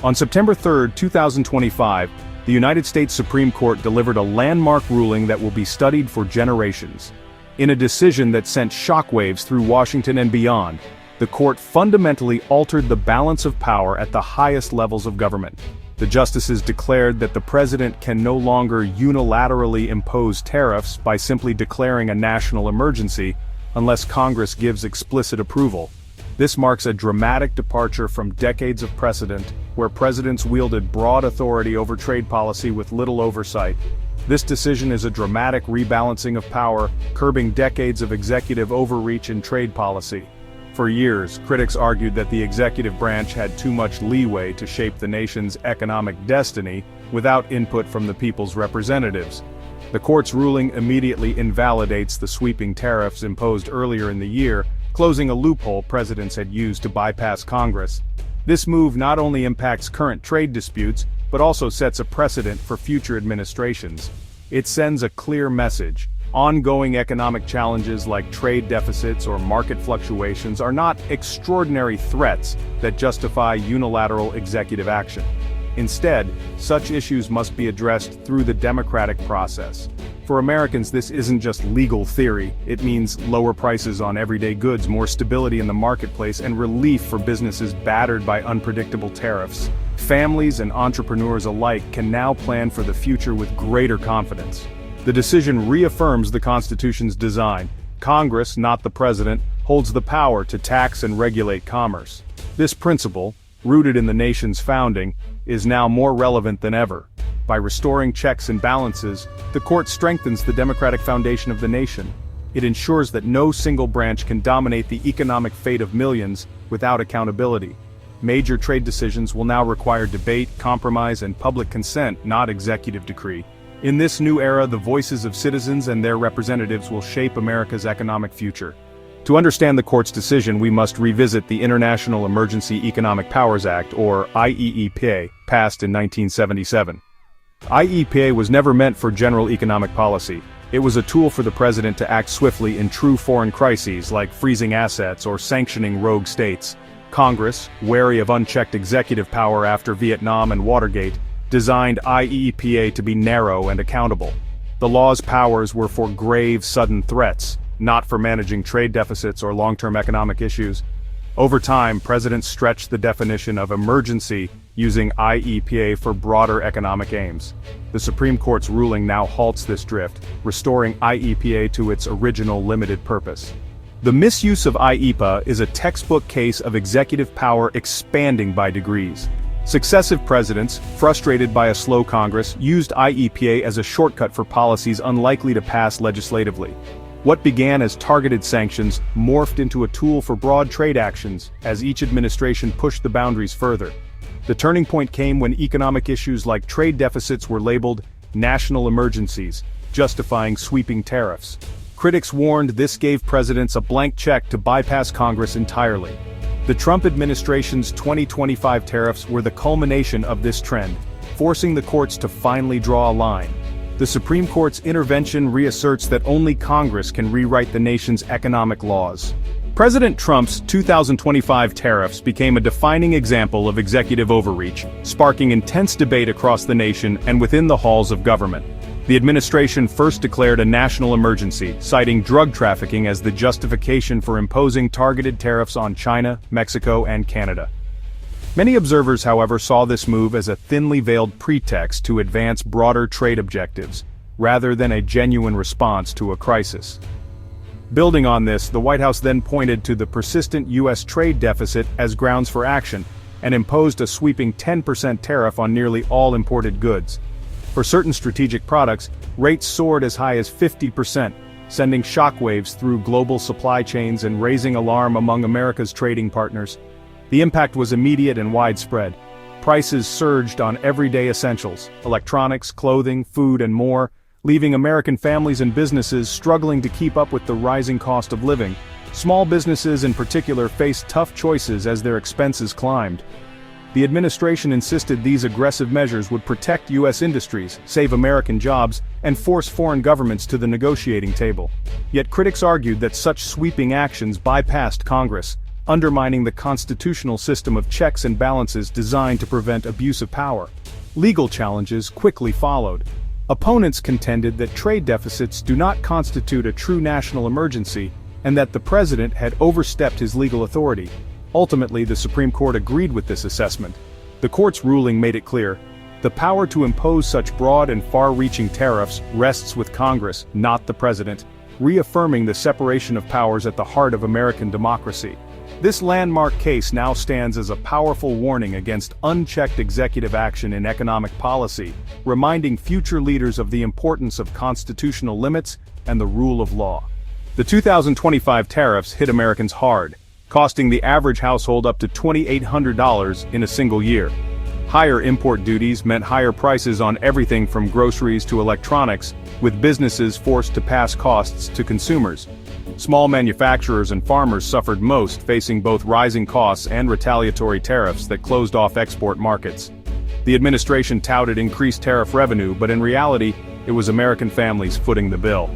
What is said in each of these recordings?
On September 3, 2025, the United States Supreme Court delivered a landmark ruling that will be studied for generations. In a decision that sent shockwaves through Washington and beyond, the court fundamentally altered the balance of power at the highest levels of government. The justices declared that the president can no longer unilaterally impose tariffs by simply declaring a national emergency, unless Congress gives explicit approval. This marks a dramatic departure from decades of precedent, where presidents wielded broad authority over trade policy with little oversight. This decision is a dramatic rebalancing of power, curbing decades of executive overreach in trade policy. For years, critics argued that the executive branch had too much leeway to shape the nation's economic destiny without input from the people's representatives. The court's ruling immediately invalidates the sweeping tariffs imposed earlier in the year, closing a loophole presidents had used to bypass Congress. This move not only impacts current trade disputes, but also sets a precedent for future administrations. It sends a clear message. Ongoing economic challenges like trade deficits or market fluctuations are not extraordinary threats that justify unilateral executive action. Instead, such issues must be addressed through the democratic process. For Americans, this isn't just legal theory, it means lower prices on everyday goods, more stability in the marketplace, and relief for businesses battered by unpredictable tariffs. Families and entrepreneurs alike can now plan for the future with greater confidence. The decision reaffirms the Constitution's design. Congress, not the president, holds the power to tax and regulate commerce. This principle, rooted in the nation's founding, is now more relevant than ever. By restoring checks and balances, the court strengthens the democratic foundation of the nation. It ensures that no single branch can dominate the economic fate of millions without accountability. Major trade decisions will now require debate, compromise, and public consent, not executive decree. In this new era, the voices of citizens and their representatives will shape America's economic future. To understand the court's decision, we must revisit the International Emergency Economic Powers Act, or IEEPA, passed in 1977. IEEPA was never meant for general economic policy. It was a tool for the president to act swiftly in true foreign crises like freezing assets or sanctioning rogue states. Congress, wary of unchecked executive power after Vietnam and Watergate, designed IEEPA to be narrow and accountable. The law's powers were for grave, sudden threats, not for managing trade deficits or long-term economic issues. Over time, presidents stretched the definition of emergency using IEEPA for broader economic aims. The Supreme Court's ruling now halts this drift, restoring IEEPA to its original limited purpose. The misuse of IEEPA is a textbook case of executive power expanding by degrees. Successive presidents, frustrated by a slow Congress, used IEEPA as a shortcut for policies unlikely to pass legislatively. What began as targeted sanctions morphed into a tool for broad trade actions as each administration pushed the boundaries further. The turning point came when economic issues like trade deficits were labeled national emergencies, justifying sweeping tariffs. Critics warned this gave presidents a blank check to bypass Congress entirely. The Trump administration's 2025 tariffs were the culmination of this trend, forcing the courts to finally draw a line. The Supreme Court's intervention reasserts that only Congress can rewrite the nation's economic laws. President Trump's 2025 tariffs became a defining example of executive overreach, sparking intense debate across the nation and within the halls of government. The administration first declared a national emergency, citing drug trafficking as the justification for imposing targeted tariffs on China, Mexico, and Canada. Many observers, however, saw this move as a thinly veiled pretext to advance broader trade objectives, rather than a genuine response to a crisis. Building on this, the White House then pointed to the persistent U.S. trade deficit as grounds for action, and imposed a sweeping 10% tariff on nearly all imported goods. For certain strategic products, rates soared as high as 50%, sending shockwaves through global supply chains and raising alarm among America's trading partners. The impact was immediate and widespread. Prices surged on everyday essentials, electronics, clothing, food, and more, leaving American families and businesses struggling to keep up with the rising cost of living. Small businesses in particular faced tough choices as their expenses climbed. The administration insisted these aggressive measures would protect U.S. industries, save American jobs, and force foreign governments to the negotiating table. Yet critics argued that such sweeping actions bypassed Congress, undermining the constitutional system of checks and balances designed to prevent abuse of power. Legal challenges quickly followed. Opponents contended that trade deficits do not constitute a true national emergency and that the president had overstepped his legal authority. Ultimately, the Supreme Court agreed with this assessment. The court's ruling made it clear: the power to impose such broad and far-reaching tariffs rests with Congress, not the president, reaffirming the separation of powers at the heart of American democracy. This landmark case now stands as a powerful warning against unchecked executive action in economic policy, reminding future leaders of the importance of constitutional limits and the rule of law. The 2025 tariffs hit Americans hard, costing the average household up to $2,800 in a single year. Higher import duties meant higher prices on everything from groceries to electronics, with businesses forced to pass costs to consumers. Small manufacturers and farmers suffered most, facing both rising costs and retaliatory tariffs that closed off export markets. The administration touted increased tariff revenue, but in reality, it was American families footing the bill.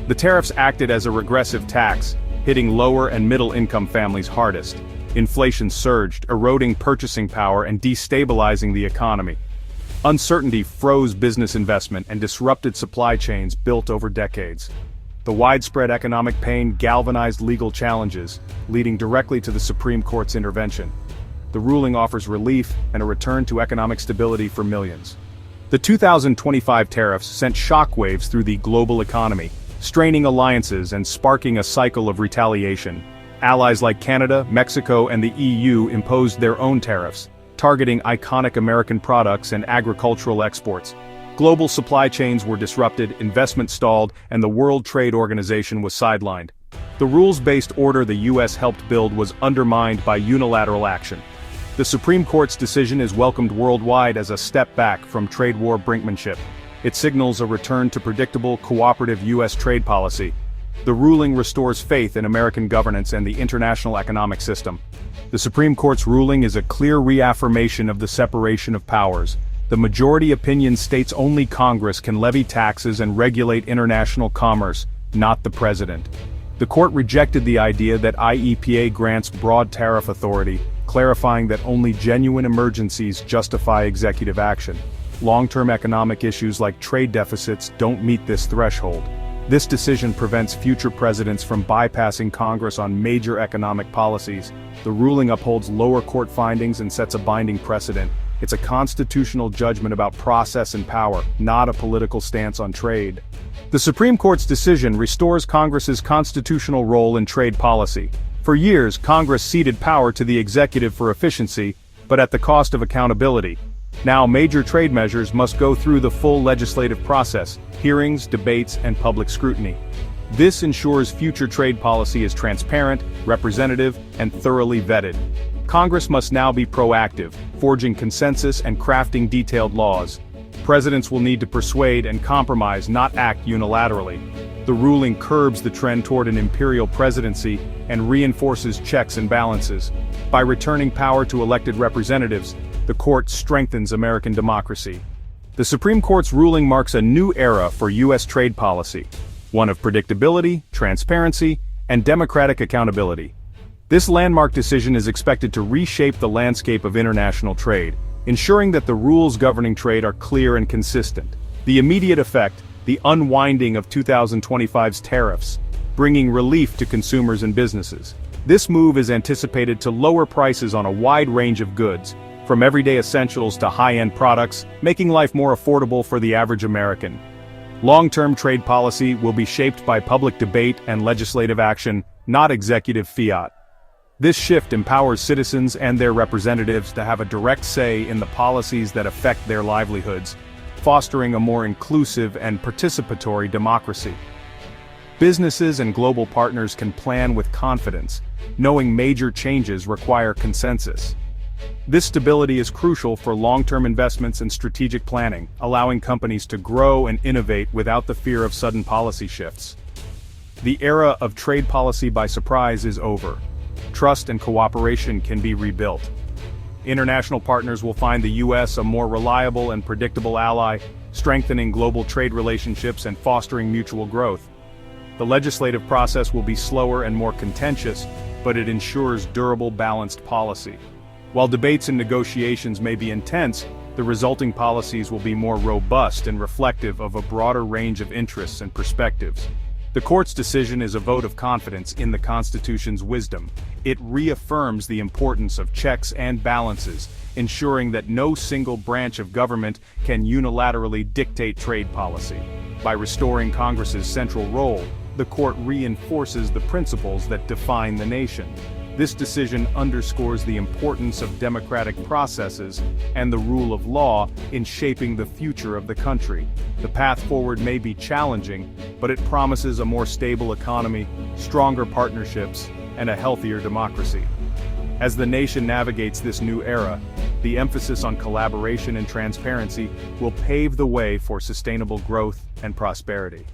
The tariffs acted as a regressive tax, hitting lower and middle-income families hardest. Inflation surged, eroding purchasing power and destabilizing the economy. Uncertainty froze business investment and disrupted supply chains built over decades. The widespread economic pain galvanized legal challenges, leading directly to the Supreme Court's intervention. The ruling offers relief and a return to economic stability for millions. The 2025 tariffs sent shockwaves through the global economy, straining alliances and sparking a cycle of retaliation. Allies like Canada, Mexico, and the EU imposed their own tariffs, targeting iconic American products and agricultural exports. Global supply chains were disrupted, investment stalled, and the World Trade Organization was sidelined. The rules-based order the U.S. helped build was undermined by unilateral action. The Supreme Court's decision is welcomed worldwide as a step back from trade war brinkmanship. It signals a return to predictable, cooperative U.S. trade policy. The ruling restores faith in American governance and the international economic system. The Supreme Court's ruling is a clear reaffirmation of the separation of powers. The majority opinion states only Congress can levy taxes and regulate international commerce, not the president. The court rejected the idea that IEPA grants broad tariff authority, clarifying that only genuine emergencies justify executive action. Long-term economic issues like trade deficits don't meet this threshold. This decision prevents future presidents from bypassing Congress on major economic policies. The ruling upholds lower court findings and sets a binding precedent. It's a constitutional judgment about process and power, not a political stance on trade. The Supreme Court's decision restores Congress's constitutional role in trade policy. For years, Congress ceded power to the executive for efficiency, but at the cost of accountability. Now, major trade measures must go through the full legislative process, hearings, debates, and public scrutiny. This ensures future trade policy is transparent, representative, and thoroughly vetted. Congress must now be proactive, forging consensus and crafting detailed laws. Presidents will need to persuade and compromise, not act unilaterally. The ruling curbs the trend toward an imperial presidency and reinforces checks and balances. By returning power to elected representatives, the court strengthens American democracy. The Supreme Court's ruling marks a new era for U.S. trade policy, one of predictability, transparency, and democratic accountability. This landmark decision is expected to reshape the landscape of international trade, ensuring that the rules governing trade are clear and consistent. The immediate effect, the unwinding of 2025's tariffs, bringing relief to consumers and businesses. This move is anticipated to lower prices on a wide range of goods, from everyday essentials to high-end products, making life more affordable for the average American. Long-term trade policy will be shaped by public debate and legislative action, not executive fiat. This shift empowers citizens and their representatives to have a direct say in the policies that affect their livelihoods, fostering a more inclusive and participatory democracy. Businesses and global partners can plan with confidence, knowing major changes require consensus. This stability is crucial for long-term investments and strategic planning, allowing companies to grow and innovate without the fear of sudden policy shifts. The era of trade policy by surprise is over. Trust and cooperation can be rebuilt. International partners will find the U.S. a more reliable and predictable ally, strengthening global trade relationships and fostering mutual growth. The legislative process will be slower and more contentious, but it ensures durable, balanced policy. While debates and negotiations may be intense, the resulting policies will be more robust and reflective of a broader range of interests and perspectives. The court's decision is a vote of confidence in the Constitution's wisdom. It reaffirms the importance of checks and balances, ensuring that no single branch of government can unilaterally dictate trade policy. By restoring Congress's central role, the court reinforces the principles that define the nation. This decision underscores the importance of democratic processes and the rule of law in shaping the future of the country. The path forward may be challenging, but it promises a more stable economy, stronger partnerships, and a healthier democracy. As the nation navigates this new era, the emphasis on collaboration and transparency will pave the way for sustainable growth and prosperity.